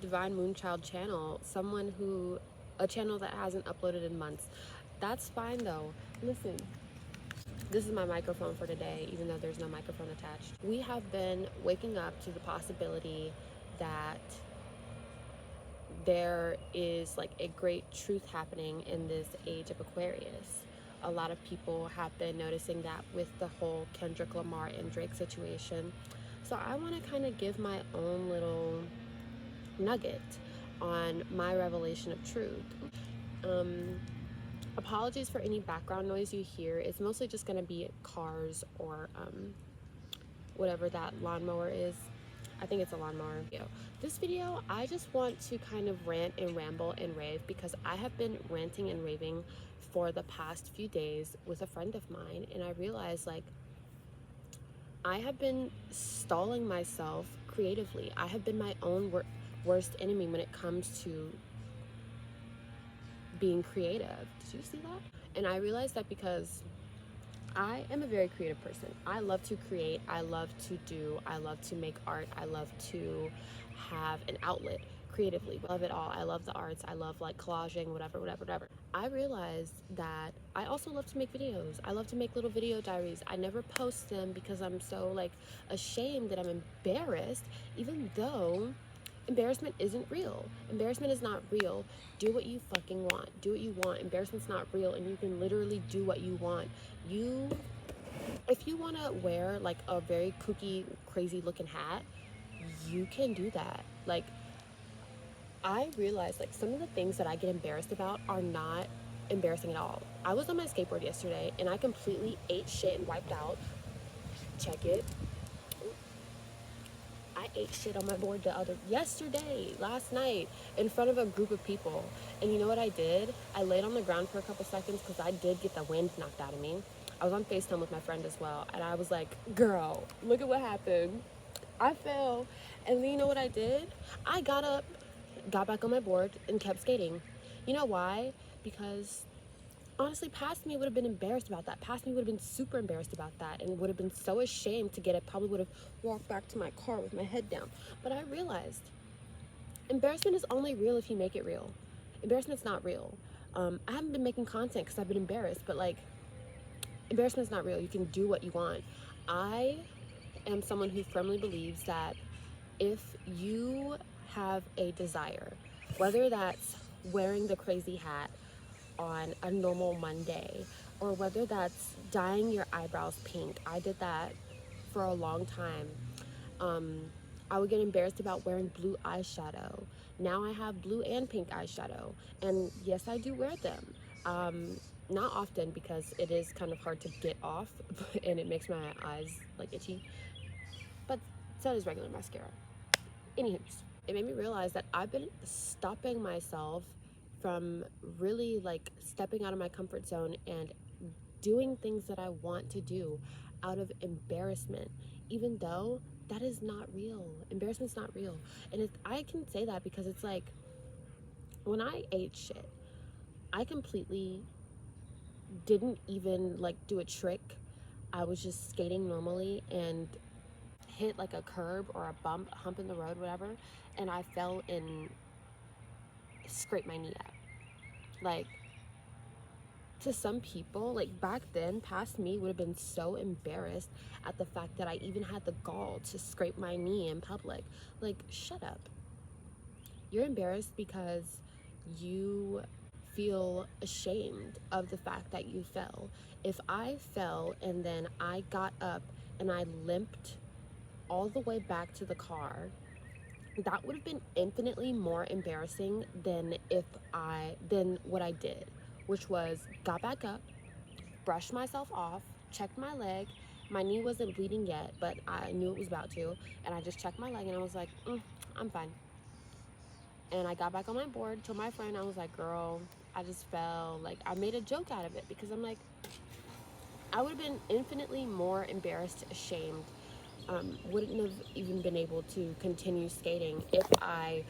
Divine Moonchild channel, a channel that hasn't uploaded in months. That's fine though. Listen, this is my microphone for today, even though there's no microphone attached. We have been waking up to the possibility that there is like a great truth happening in this age of Aquarius. A lot of people have been noticing that with the whole Kendrick Lamar and Drake situation. So I want to kind of give my own little nugget on my revelation of truth. Apologies for any background noise you hear. It's mostly just going to be cars or whatever that lawnmower is. I think it's a lawnmower. This video, I just want to kind of rant and ramble and rave because I have been ranting and raving for the past few days with a friend of mine, and I realized like I have been stalling myself creatively. I have been my own worst enemy when it comes to being creative. Did you see that? And I realized that because I am a very creative person. I love to create, I love to do, I love to make art, I love to have an outlet creatively. I love it all. I love the arts, I love like collaging, whatever. I realized that I also love to make videos. I love to make little video diaries. I never post them because I'm so like ashamed that I'm embarrassed, even though embarrassment isn't real. Embarrassment is not real. Do what you fucking want. Do what you want. Embarrassment's not real, and you can literally do what you want. If you want to wear like a very kooky, crazy looking hat, you can do that. Like, I realized like some of the things that I get embarrassed about are not embarrassing at all. I was on my skateboard yesterday and I completely ate shit and wiped out. Check it. I ate shit on my board last night, in front of a group of people. And you know what I did? I laid on the ground for a couple seconds because I did get the wind knocked out of me. I was on FaceTime with my friend as well, and I was like, girl, look at what happened. I fell. And then you know what I did? I got up, got back on my board, and kept skating. You know why? Because honestly, past me would have been embarrassed about that. Past me would have been super embarrassed about that and would have been so ashamed to get it. Probably would have walked back to my car with my head down. But I realized embarrassment is only real if you make it real. Embarrassment's not real. I haven't been making content because I've been embarrassed, but like, embarrassment's not real. You can do what you want. I am someone who firmly believes that if you have a desire, whether that's wearing the crazy hat on a normal Monday, or whether that's dyeing your eyebrows pink. I did that for a long time. I would get embarrassed about wearing blue eyeshadow. Now I have blue and pink eyeshadow, and yes, I do wear them. Not often because it is kind of hard to get off and it makes my eyes like itchy, but so does regular mascara. Anywho, it made me realize that I've been stopping myself from really like stepping out of my comfort zone and doing things that I want to do out of embarrassment, even though that is not real. Embarrassment's not real. And I can say that because it's like when I ate shit, I completely didn't even like do a trick. I was just skating normally and hit like a curb or a hump in the road, whatever, and I fell and scraped my knee up. Like, to some people, like back then, past me would have been so embarrassed at the fact that I even had the gall to scrape my knee in public. Like, shut up. You're embarrassed because you feel ashamed of the fact that you fell. If I fell and then I got up and I limped all the way back to the car, that would have been infinitely more embarrassing than what I did, which was got back up, brushed myself off, checked my leg. My knee wasn't bleeding yet, but I knew it was about to, and I just checked my leg and I was like, I'm fine. And I got back on my board, told my friend, I was like, girl, I just fell. Like, I made a joke out of it because I'm like, I would have been infinitely more embarrassed, ashamed, wouldn't have even been able to continue skating if I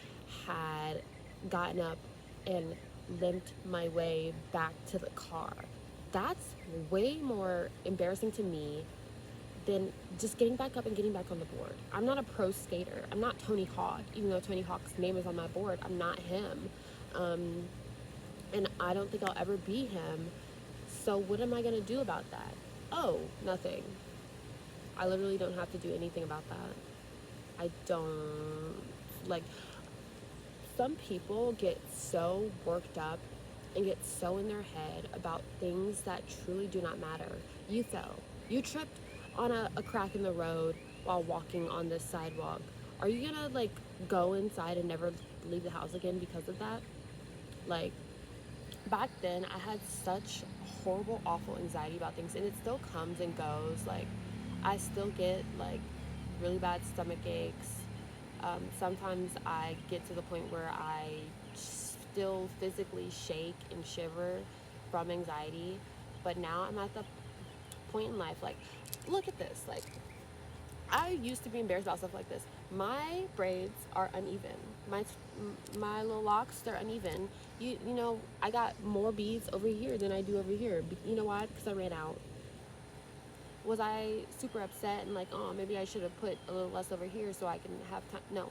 had gotten up and limped my way back to the car. That's way more embarrassing to me then just getting back up and getting back on the board. I'm not a pro skater. I'm not Tony Hawk, even though Tony Hawk's name is on my board. I'm not him. And I don't think I'll ever be him. So what am I going to do about that? Oh, nothing. I literally don't have to do anything about that. I don't, like, some people get so worked up and get so in their head about things that truly do not matter. You fell. You tripped on a crack in the road while walking on this sidewalk. Are you gonna, like, go inside and never leave the house again because of that? Like, back then, I had such horrible, awful anxiety about things, and it still comes and goes. Like, I still get, like, really bad stomach aches. Sometimes I get to the point where I still physically shake and shiver from anxiety, but now I'm at the point in life, like, look at this. Like, I used to be embarrassed about stuff like this. My braids are uneven. My little locks, they're uneven. You know, I got more beads over here than I do over here. You know why? Because I ran out. Was I super upset and like, oh, maybe I should have put a little less over here so I can have time? No,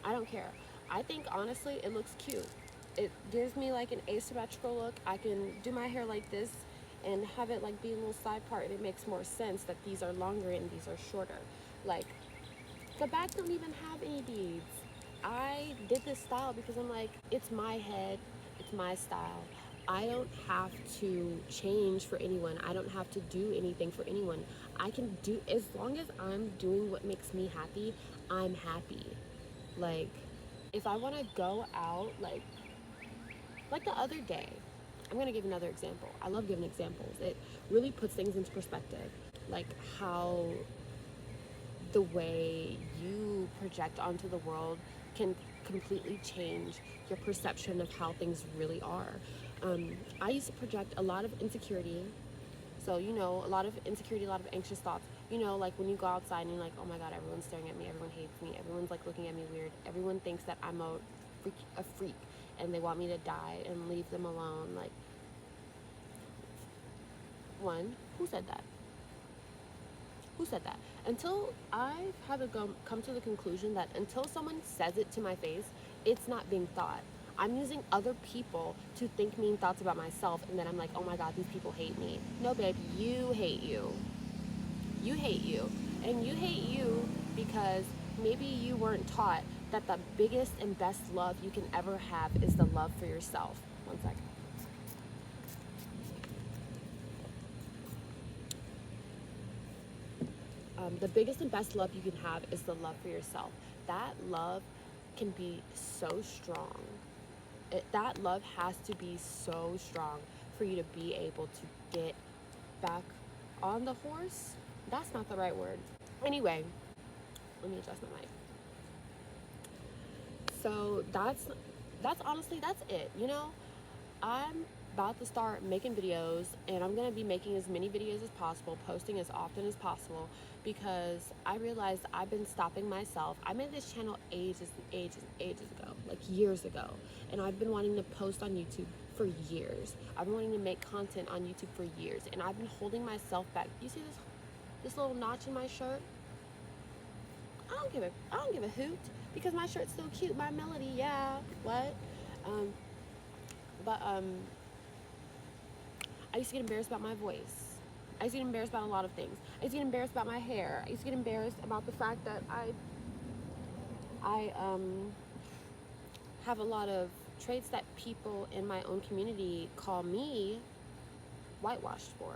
I don't care. I think, honestly, it looks cute. It gives me, like, an asymmetrical look. I can do my hair like this and have it, like, be a little side part, and it makes more sense that these are longer and these are shorter. Like, the back don't even have any beads. I did this style because I'm like, it's my head, it's my style. I don't have to change for anyone. I don't have to do anything for anyone. I can do, as long as I'm doing what makes me happy, I'm happy. Like, if I want to go out, like the other day, I'm going to give another example. I love giving examples. It really puts things into perspective. Like how the way you project onto the world can completely change your perception of how things really are. I used to project a lot of insecurity. So, you know, a lot of insecurity, a lot of anxious thoughts. You know, like when you go outside and you're like, oh my God, everyone's staring at me. Everyone hates me. Everyone's like looking at me weird. Everyone thinks that I'm a freak and they want me to die and leave them alone. Like, one, who said that? Who said that? Until I've had to come to the conclusion that until someone says it to my face, it's not being thought. I'm using other people to think mean thoughts about myself, and then I'm like, oh my God, these people hate me. No, babe, you hate you. You hate you. And you hate you because maybe you weren't taught that the biggest and best love you can ever have is the love for yourself. One second. The biggest and best love you can have is the love for yourself. That love can be so strong. That love has to be so strong for you to be able to get back on the horse. That's not the right word. Anyway, let me adjust my mic. So that's honestly, that's it. You know, I'm about to start making videos, and I'm going to be making as many videos as possible, posting as often as possible, because I realized I've been stopping myself. I made this channel ages ago, like years ago, and I've been wanting to post on YouTube for years. I've been wanting to make content on YouTube for years, and I've been holding myself back. You see this little notch in my shirt? I don't give a hoot, because my shirt's still cute. My Melody, yeah, what? But I used to get embarrassed about my voice. I used to get embarrassed about a lot of things. I used to get embarrassed about my hair. I used to get embarrassed about the fact that I have a lot of traits that people in my own community call me whitewashed for.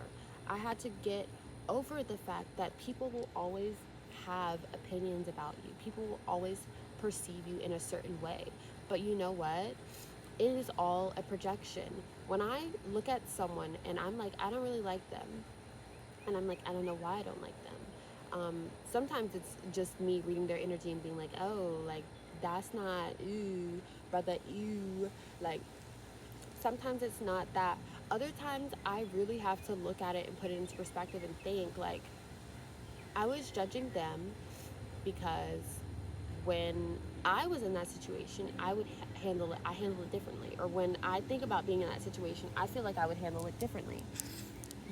I had to get over the fact that people will always have opinions about you. People will always perceive you in a certain way. But you know what? It is all a projection. When I look at someone and I'm like, I don't really like them, and I'm like, I don't know why I don't like them. Sometimes it's just me reading their energy and being like, oh, like, that's not, ooh, brother, ooh. Like, sometimes it's not that. Other times I really have to look at it and put it into perspective and think, like, I was judging them because when I was in that situation, I would handle it differently. Or when I think about being in that situation, I feel like I would handle it differently.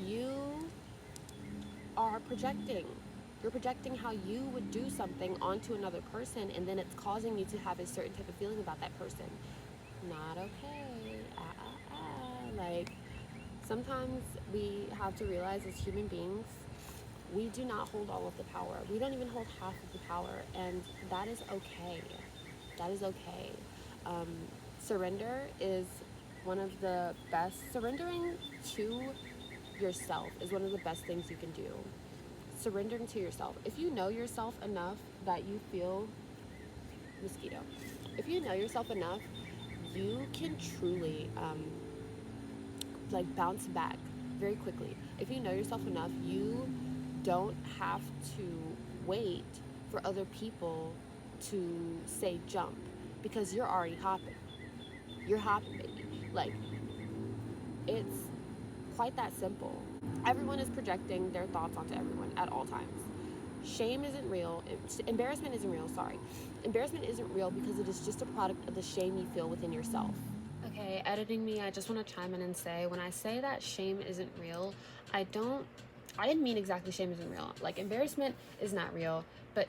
You are projecting. You're projecting how you would do something onto another person, and then it's causing you to have a certain type of feeling about that person. Not okay. Like, sometimes we have to realize as human beings, we do not hold all of the power. We don't even hold half of the power, and that is okay. That is okay. Surrender is one of the best. Surrendering to yourself is one of the best things you can do. Surrendering to yourself. If you know yourself enough that you feel mosquito, if you know yourself enough, you can truly like bounce back very quickly. If you know yourself enough, you don't have to wait for other people to say jump, because you're already hopping. You're hopping, baby. Like, it's quite that simple. Everyone is projecting their thoughts onto everyone at all times. Shame isn't real. Embarrassment isn't real, sorry. Embarrassment isn't real because it is just a product of the shame you feel within yourself. Okay, editing me, I just want to chime in and say, when I say that shame isn't real, I didn't mean exactly shame isn't real. Like, embarrassment is not real, but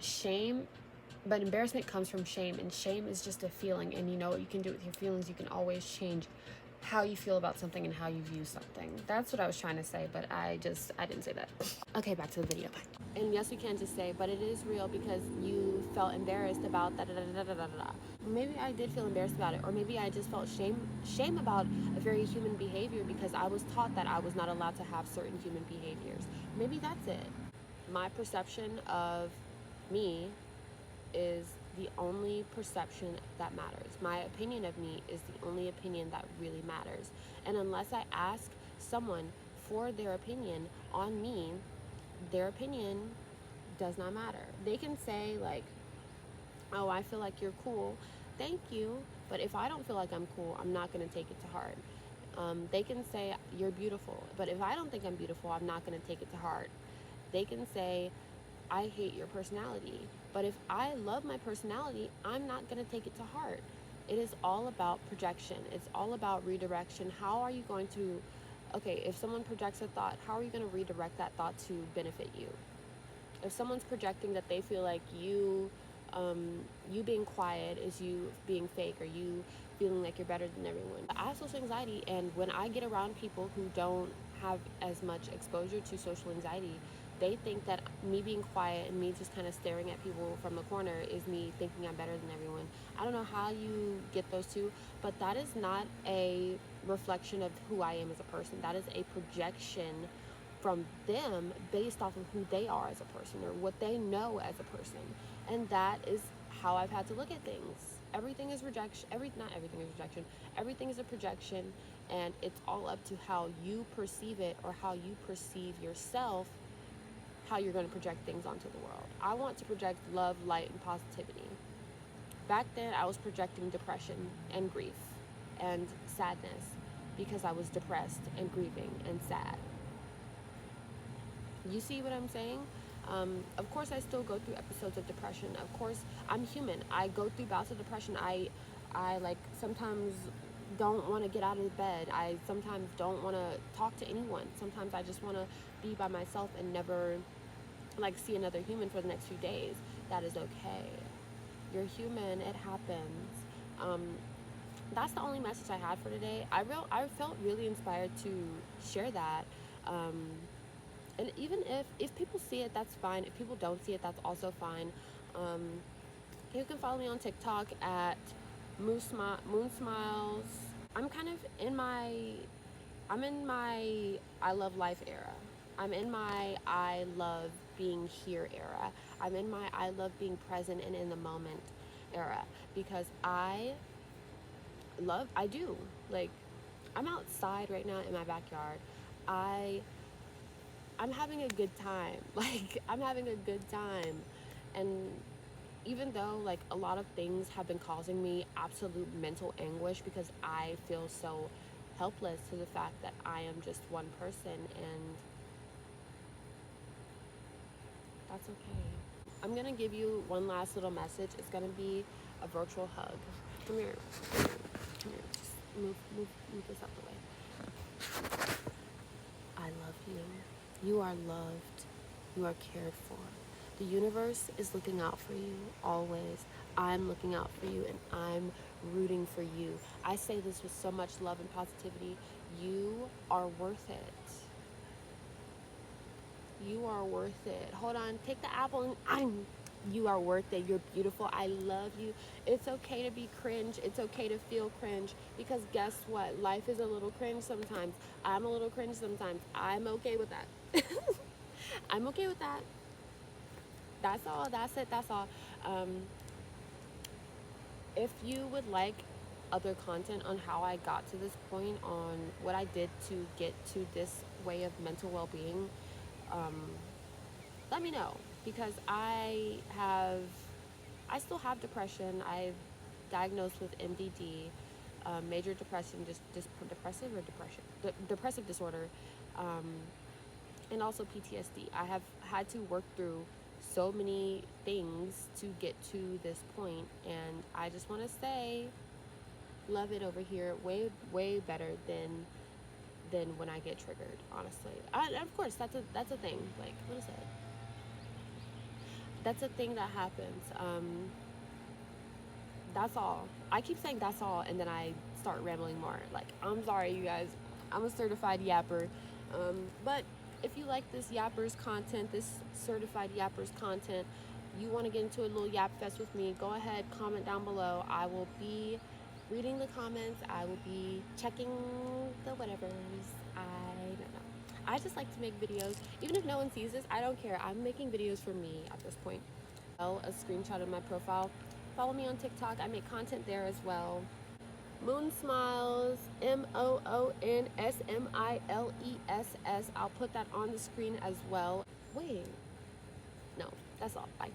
embarrassment comes from shame, and shame is just a feeling, and you know what you can do with your feelings. You can always change how you feel about something and how you view something. That's what I was trying to say, but I didn't say that. Okay, back to the video. And yes, we can just say, but it is real because you felt embarrassed about da da da da da da da. Maybe I did feel embarrassed about it, or maybe I just felt shame about a very human behavior because I was taught that I was not allowed to have certain human behaviors. Maybe that's it. My perception of me is the only perception that matters. My opinion of me is the only opinion that really matters. And unless I ask someone for their opinion on me, their opinion does not matter. They can say, like, oh, I feel like you're cool. Thank you. But if I don't feel like I'm cool, I'm not going to take it to heart. They can say, you're beautiful. But if I don't think I'm beautiful, I'm not going to take it to heart. They can say, I hate your personality. But if I love my personality, I'm not going to take it to heart. It is all about projection. It's all about redirection. How are you going to, okay, if someone projects a thought, how are you going to redirect that thought to benefit you? If someone's projecting that they feel like you being quiet is you being fake, or you feeling like you're better than everyone. I have social anxiety, and when I get around people who don't have as much exposure to social anxiety, they think that me being quiet and me just kind of staring at people from the corner is me thinking I'm better than everyone. I don't know how you get those two, but that is not a reflection of who I am as a person. That is a projection from them based off of who they are as a person, or what they know as a person. And that is how I've had to look at things. Everything is rejection. Not everything is rejection. Everything is a projection, and it's all up to how you perceive it, or how you perceive yourself, how you're going to project things onto the world. I want to project love, light, and positivity. Back then, I was projecting depression and grief and sadness because I was depressed and grieving and sad. You see what I'm saying? Of course, I still go through episodes of depression. Of course, I'm human. I go through bouts of depression. I like sometimes don't want to get out of bed. I sometimes don't want to talk to anyone. Sometimes I just want to be by myself and never like see another human for the next few days. That is okay. You're human. It happens. That's the only message I had for today. I felt really inspired to share that. And even if people see it, that's fine. If people don't see it, that's also fine. You can follow me on TikTok at Moon Smiles. I'm kind of I'm in my I love life era. I'm in my I love being here era. I'm in my I love being present and in the moment era, because I do. Like, I'm outside right now in my backyard. I'm having a good time. Like, I'm having a good time. And even though, like, a lot of things have been causing me absolute mental anguish because I feel so helpless to the fact that I am just one person, and that's okay. I'm gonna give you one last little message. It's gonna be a virtual hug. Come here. Come here. Just move this out the way. I love you. You are loved. You are cared for. The universe is looking out for you always. I'm looking out for you and I'm rooting for you. I say this with so much love and positivity. You are worth it. You are worth it. Hold on, take the apple and you are worth it. You're beautiful. I love you. It's okay to be cringe. It's okay to feel cringe because guess what? Life is a little cringe sometimes. I'm a little cringe sometimes. I'm okay with that. I'm okay with that. That's all. That's it. That's all. Um, if you would like other content on how I got to this point, on what I did to get to this way of mental well-being, let me know because I still have depression. I've diagnosed with MDD, major depression, just depressive or depression, depressive disorder, um, and also PTSD. I have had to work through so many things to get to this point, and I just want to say, love it over here, way better than when I get triggered. Honestly, of course that's a thing. Like, what is it? That's a thing that happens. That's all. I keep saying that's all, and then I start rambling more. Like, I'm sorry, you guys. I'm a certified yapper. But if you like this yappers content, this certified yappers content, you want to get into a little yap fest with me, go ahead, comment down below. I will be reading the comments. I will be checking the whatevers. I don't know. I just like to make videos. Even if no one sees this, I don't care. I'm making videos for me at this point. A screenshot of my profile. Follow me on TikTok. I make content there as well. Moon Smiles, MOONSMILESS. I'll put that on the screen as well. Wait, no, that's all. Bye.